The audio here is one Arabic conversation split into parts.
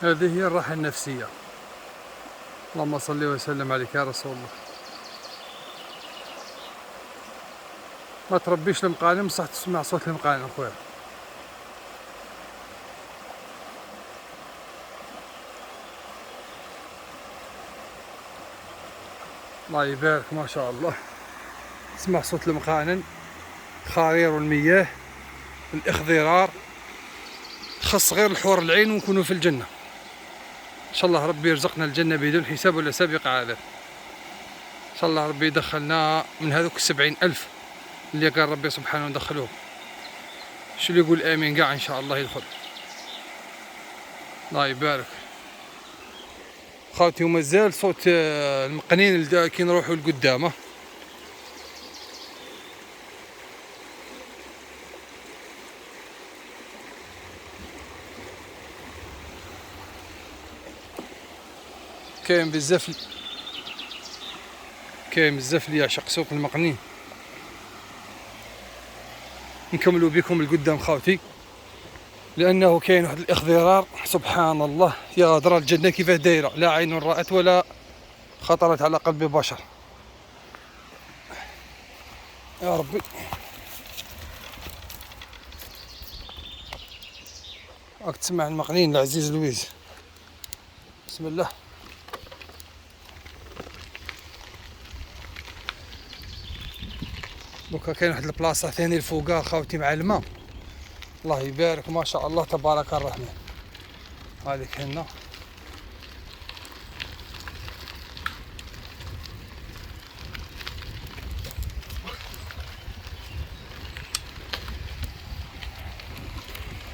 هذه هي الراحة النفسية. اللهم صل وسلم عليك يا رسول الله. ما تربيش المقالم بصح تسمع صوت المقالم خويا. الله يبارك ما شاء الله. تسمع صوت المقانن، خرير المياه، الاخضرار. خص غير الحور العين ونكونوا في الجنة ان شاء الله. ربي يرزقنا الجنة بدون حساب ولا سابق عذاب ان شاء الله. ربي يدخلنا من هذوك 70,000 اللي قال ربي سبحانه ندخلوهم. شو اللي يقول امين قاع ان شاء الله يدخل. الله يبارك خاوتي. ومازال صوت المقنين كي نروحوا لقدامه. كاين بزاف اللي يعشق سوق المقنين. نكملوا بكم القدام خاوتي، لانه كاين واحد الاخضرار سبحان الله. يا درا الجنه كيفاه دايره، لا عين رأت ولا خطرت على قلب بشر. يا ربي راك تسمع المقنين العزيز لويز. بسم الله. دوكا كاين واحد البلاصه ثاني الفوقا خاوتي مع الماء. الله يبارك ما شاء الله تبارك الرحمن. هذيك هنا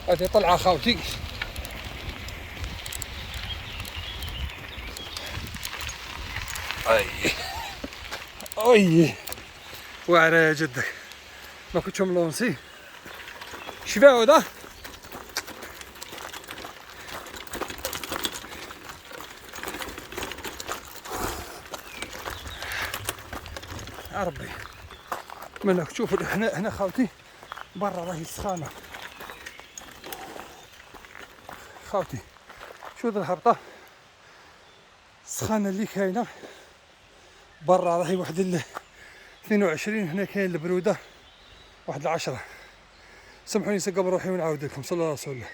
هذه طلعه خاوتي. اي واعره يا جدك. ما كنتش ملونسي شفاو ده. يا ربي منك تشوفوا هنا خاوتي برا راهي سخانه خاوتي. شو ذا الهبطه السخانه اللي كاينه برا راهي واحد 22. هنا كاين البروده واحد 10. سامحوني نسقم روحي ونعاود لكم. صلى الله عليه وسلم.